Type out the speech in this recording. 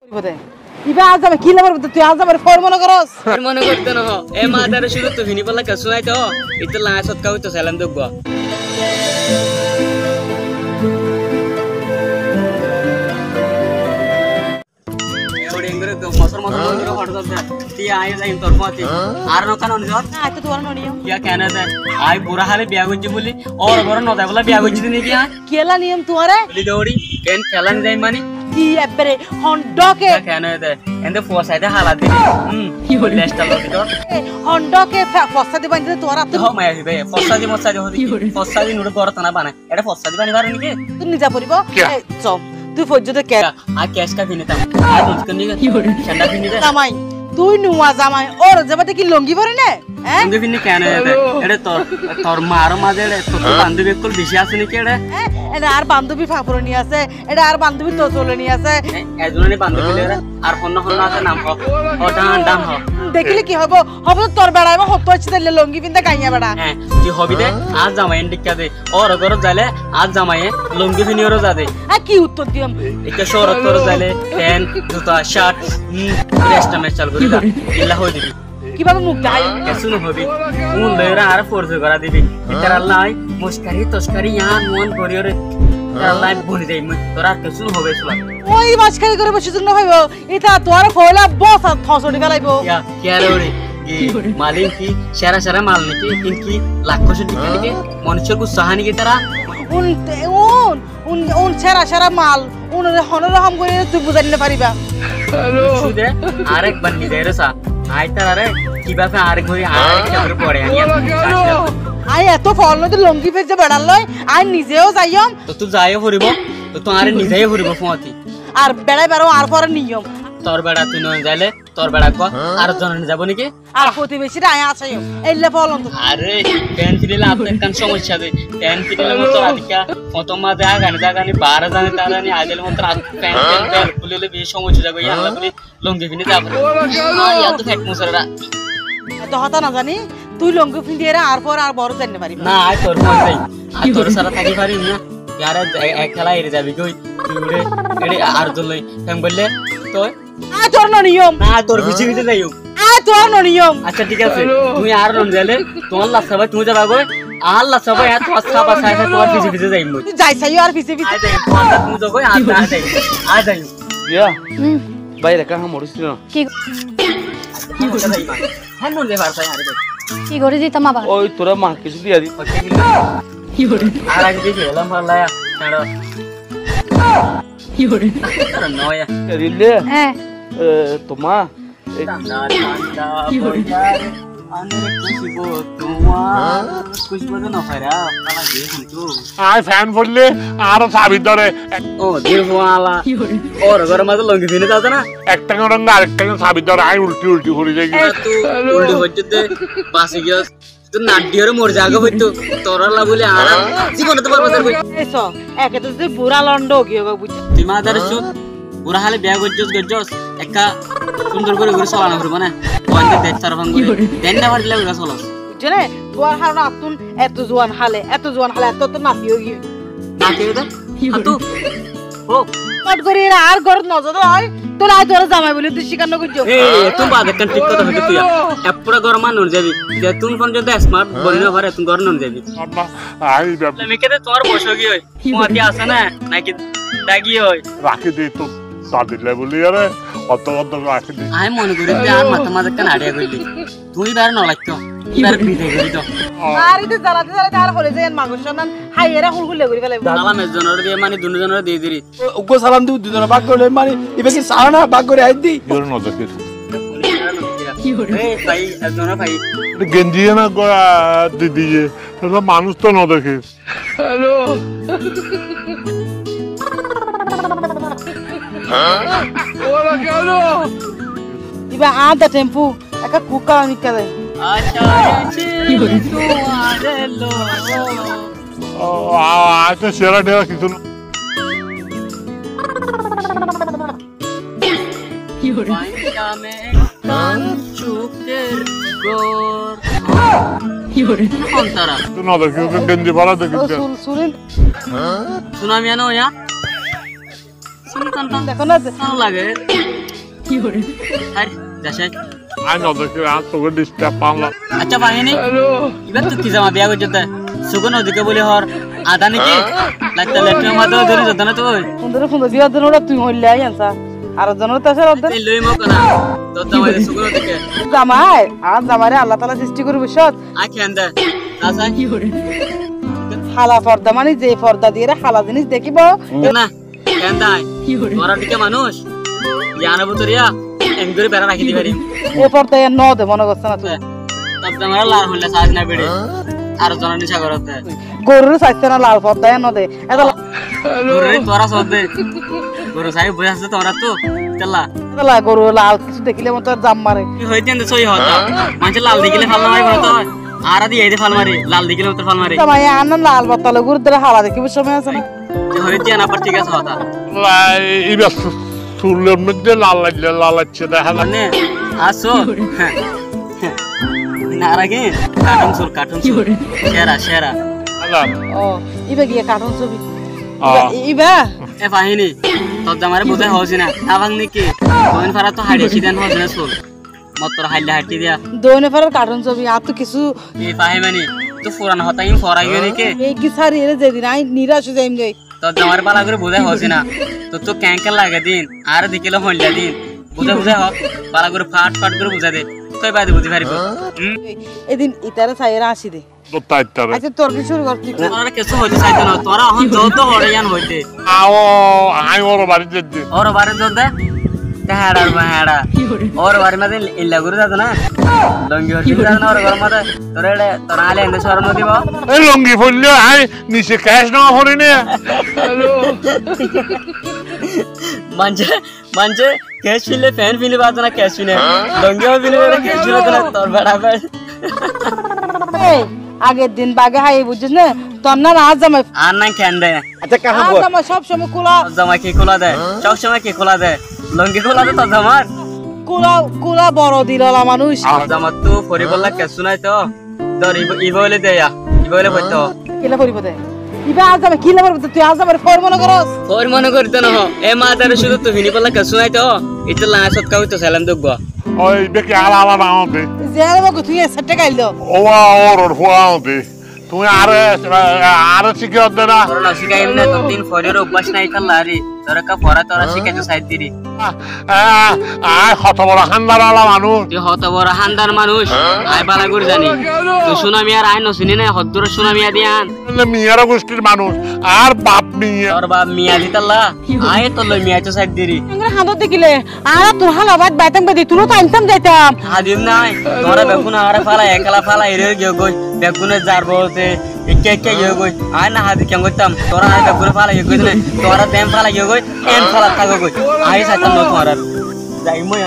ইবা আজ আমি কি লাবার তুই আজ আমার ফর মনে করস মনে করতে না এ মাদারে শুধু তো ভিনি পালা কা শুনাই তো ইতে লা সৎকা হইতো সালাম দেব এওড়ে ইংরে তো মসর মসর হট দব তি আই যাই তোর পাতি আর ন কারণ জত আই তো তোর ননিয়ম ইয়া কেন দে আই বুড়া হালে বিয়া গজি বলি और বড় নদা বলা বিয়া গজি দিনি কি কেলা নিয়ম তোরে বলি দৌড়ি কেন খেলান যাই মানে কি এবারে হন্ডকে কেন দে এন্ড ফোসাইতে হালা দি কি হল লেস্টা লবি তো হন্ডকে ফসা দিবান যে তোরা তো মাই আইবে ফসা দি মসা দি হদি ফসা দি নুড় গরত না বানা এটা ফসা দি বানি পারে নাকি তুই নিজা পড়িব চম তুই ফজ্জতে কে আ ক্যাশ কা কিনিতাম আর দুজকে নিগে ঠান্ডা কিনিতে জামাই তুই নুয়া জামাই ওর জবাতে কি লঙ্গি পরে না হ্যাঁ লঙ্গি কিনি কেন এটা তোর মার মাঝে তোর বান্ধবী কল বেশি আছে নাকি এটা আর বান্ধবী ফাপরনি আছে এটা আর বান্ধবী তো চলনি আছে এজনে বান্ধবী লেরা আর কোন আছে নাম হ ও ডাম হ দেখিলে কি হবো তো তোর বেড়াইব হতো আছে তাইলে লঙ্গি পিনতে গাইয়া বেড়া হ্যাঁ কি হবি দে আজ জামাই এন্ডিকা দে ওর ঘর যাইলে আজ জামাই লঙ্গি পিনিওর যা দে আর কি উত্তর দিম এটা শহর তোর যাইলে প্যান্ট জুতা শার্ট রেস্ট মে চাল করি দা ইল্লা হই দিবি কিভাবে মুখ দেখাই শুনো হবি উন লয়রা আর ফোর্স করা দিবি ইতার আল্লাহ মুস্কারি তস্কারি ইয়ান মন করিওরে আল্লাহ বলি দেই তোরা কিছু হবে শুলা ওই মাছখালি করে বসে জন্য হইব এটা তোর কইলা বস থসড়ি ফেলাইবো কি আর ওরে কি মালিক কি সারা সারা মাল নাকি কি লাখ কোটি টাকা নাকি মানুষের কো সাহানি কি তারা উন সারা মাল উন হনরহম করে তুই বুঝাই নিতে পারিবা শুদে আরেকবার নি দেরে সা আইতারে কিভাবে আরেক ঘড়ি আরেক কেমন পড়ে আই এত ফল নতে লঙ্গি ফেজে বেড়াল লয় আই নিজেও যাইম তো তুই যাইও ফুরিব তো তো আরে নিজেই ফুরিব ফতি আর বেড়াই বেরো আর পরে নিয়ম তোর বেড়া তুই নয় যাইলে তোর বেড়া কো আর জন যাব নাকি আর প্রতিবেশীরা আয় আছাইম এইলে ফলন তো আরে পেন ফিরিলে আপনার কান সমস্যা দে পেন ফিরিলে মত আদিকা কত মাঝে গানে 12 জানে তারানি আইলে মত পেন ফুলিলে বেশি সমস্যা যাবে আল্লাহ বলি লঙ্গি ফিনি যাব ইয়া তো ফেট মুসরা তো হতা না জানি তুই লঙ্গি ফিন্দিয়ে আর পর আর বড় জানতে পারিস না আই তোর মধ্যে আই তোর সারা থাকি পারি না यार এক খেলা এর যাবি কই তুই এড়ে আর জলই কেন বললে তো আ তোর নিয়ম না তোর বিচি বিচি যাইও আ তোর নিয়ম আচ্ছা ঠিক আছে তুমি আর নন গেলে তোমার লাসা ভাই তুমি যাবা গো আর লাসা ভাই এত আচ্ছা বাসা আছে তোমার বিচি বিচি যাইম তুই যাই চাইও আর বিচি বিচি আই যাই তুমি যাও গো আ যাই ইয়া বাইরে কাহা মরছিস না কি হ্যাঁ মন দে ভাষা আরে কি করে দিতাম আবার ওই তোরা মা কিছু দিয়া দি কি করে আর আগে দেখে এলাম ভালায়া ছাড়ো কি করে আরে নয়া রিলে হ্যাঁ তোমা কি করে আনে খুশিবো তোমার খুশিবো না ফারা আলা দিয়ে কিন্তু আই ফ্যান পড়লে আর সাবি ধরে ও দিরওয়ালা ওর ঘর মাঝে লঙ্গি ফিনে দাও না একটা রঙ আরেকটা সাবি ধরে আই উল্টি উল্টি করে যাই তুই উল্টি হইতে পাশে গিয়ে তো নাডিয়র মোর জায়গা হইতো তোরালা বলে আর জীবনে তো পারবে কই এসো একে তো তুই বুড়া লন্ড গিয়ে বুঝছ তুই মাদার সুদ বুড়া হালে বিয়া গজ্জস একা সুন্দর করে ঘুরে চলানো করব না ওয়ান্তে দেখ সারফান করে দেন না বাড়ি লাগা চলো বুঝছনে তোর হার আতুন এত জোয়ান হালে এত তো নাপিও গিয়ে নাকি দা হাতু ও কট করে আর ঘর নজর হয় তোর আই তোর জামাই বলি তুই শিকার নগর যো তুই বাদ একটা ঠিক কথা হইতে তুই এপুরা ঘর মান নন যাবি যে তুই ফোন যদি স্মার্ট বলি না পারে তুই ঘর নন যাবি আই আমি কেতে তোর বসো কি হই মোতি আছে না নাকি দাগি হই রাখি দে তো সাদিলে বলি আরে অত রাখি দে আই মনে করি যে আর মাথা মাঝে কান আড়িয়া কইলি তুই বার ন লাগতো এবার বিদে করি তো আর ইতে জ্বালাতে আর হলে যায় মাংস নান হাইয়েরা হুলহুলে করে ফেলে সালাম একজনের দিয়ে মানে দুজনের দিয়ে দিরি ওগো সালাম দিউ দুজন ভাগ করে মানে ইবে কি সারা ভাগ করে আই দি জোর নজর কে এই ভাই একজনের ভাই গেঞ্জি না দিদি এটা মানুষ তো ন দেখে হ্যালো ওরা কেন ইবা আদা টেম্পু একা কুকা নিকালে আচ্ছা কি করে তোমারে লো আচ্ছা সেরা টেরা কিছু না কি করে আমি কান চুকের গোর কি করে কোন তারা তুই না দেখি গেঞ্জি ভাড়া দেখি শুনেন সুনামি আনো ইয়া সুলতানটা দেখো না ভালো লাগে Fiore. আর যাসাই আই নদকে আর তোকে ডিস্টার্ব পারলাম আচ্ছা বাহিনী এবার তো কি জামা বিয়া করতে সুগন ওদিকে বলি হর আদা নাকি লাগতে লেট্রিনের মাধ্যমে ধরে যেত না তো সুন্দর বিয়ার জন্য তুই হইলে আই আনছা আর জনের তো আছে ওদের এই লই মক না তো জামাই সুগন ওদিকে জামাই আর জামাইরে আল্লাহ তাআলা সৃষ্টি করবে সৎ আখি আন্দা আসা Fiore. হালা পর্দা মানে যে পর্দা দিয়ে হালা জিনিস দেখিব না কেন দাই Fiore. তোরা দিকে মানুষ জানা বুতরিয়া এমগরে বেড়া রাখি দিবারি এ পর্দা ন দে মনে করছ না তুই তব জামারা লাল হইলা সাজ না বেড়ে আর জনা নিশা করতে গরুর সাইতে না লাল পর্দা ন দে এটা গরুরে তোরা সব দে গরু সাই বই আছে তোরা তো চলা লা গরু লাল কিছু দেখিলে মত জাম মারে কি হইতেন তো সই হতা মানে লাল দিগলে ফাল মারি বলতো আর দি এদে ফাল মারি লাল দিগলে মত ফাল মারি জামাই আন লাল বতলে গরু ধরে হালা দেখিব সময় আছে না হইতে না পর ঠিক আছে হতা এবার চুলের মধ্যে লাল লাগছে দেখা না মানে আসো না রাগে কার্টুন সুর Fiore. সেরা ও ইবে গিয়ে কার্টুন ছবি আহ। ইবা এ ফাহিনী তোর জামারে বোঝাই হচ্ছে না আবাং নাকি কোন ফারা তো হাড়িয়েছি দেন হচ্ছে না চল মতর হাইলে হাঁটি দিয়া দোনে ফেরার কার্টুন ছবি আর তো কিছু এই ফাহিমানি তো পুরানো হতা ইম ফরাই গেলে নাকি এই কি সারি এর যেদিন আই নিরাশ হয়ে যাইম গই তোর জামারে পালা করে বোঝাই হচ্ছে না তো ক্যাঙ্কেল লাগে দিন আর দিকেলে হইলা দিন বুঝাই হোক পালা করে ফাট করে বুঝা দে তুই বাদে বুঝি পারিব এদিন ইতারে সাইরা আসি দে তো তাইতারে আচ্ছা তোর কি শুরু কর কি তোরা কিছু হইতে চাইতো না তোরা এখন যত হড়াইয়ান হইতে আও আই ওর বাড়িতে যে ওর বারে যত দে হেড়ার বা হেড়া Fiore. ওর বারে মাঝে ইল্লা করে যাতো না লঙ্গি হচ্ছে না ওর ঘর মাঝে তোরা আলে এনে সরণ দিব এই লঙ্গি ফুললে আই নিচে ক্যাশ না ভরি নে মানছে ক্যাশ ফিলে ফ্যান ফিলে বাতো না ক্যাশ ফিলে লঙ্গি ফিলে ক্যাশ ফিলে না তোর বেড়া বেড় এই আগের দিন বাগে হাই বুঝছিস না তোর না আজ জামাই আর না কেন দেয় আচ্ছা কাহা আজ জামাই সব সময় কুলা জামা কি খোলা দেয় সব সময় কি খোলা দেয় লঙ্গি খোলা দেয় তোর জামার কুলা কুলা বড় দিললা মানুষ আর জামার তো পরি বললা কেসু নাই তো ধর ইবলে দেয়া ইবলে হইতো কিলা করিব দে ইবা আজ জামাই কিলা করিব তুই আজ জামাই ফর মনে করস ওর মনে করিতে না এ মাদারে শুধু তুই হিনি বললা কেসু নাই তো এটা লাসত কাউ তো সালাম দুগবা ওই বেকে আলা না হবে জেলে বক তুই সেটে গাইল দো ও ওর হওয়া হবে তুমি আরে শিখে হতে না তোর না শিখাই না তো দিন ফরের অভ্যাস নাই তাল্লারি তোরা কা পড়া তোরা শিখাইতে সাইড দিরি আয় কত বড় হান্দারালা মানুষ তুই হত বড় হান্দার মানুষ আয় বালা করে জানি তুই সুনামি আর আয় নসিনি না হদ্দুর সুনামিয়া দিয়ান মিয়ারা গোষ্ঠীর মানুষ আর বাপ মিয়া তোর বাপ মিয়া দিতাল্লা আয় তোর লই মিয়া তো সাইড দিরি আমরা হাঁদত দেখিলে আর তোর হালা বাদ বাইতাম বেদি তুলো টাইমতাম যাইতাম হাদিম নাই তোরা বেগুন আর ফালা একলা ফালা এরে গিয়ে গই বেগুনে যার বলতে একে গিয়ে গই আয় না হাদি কেন করতাম তোরা আয় বেগুনে ফালা গিয়ে গই তোরা দেম ফালা গিয়ে গই এন ফালা থাকো গই আয় সাইতাম ন তোমার যাই মই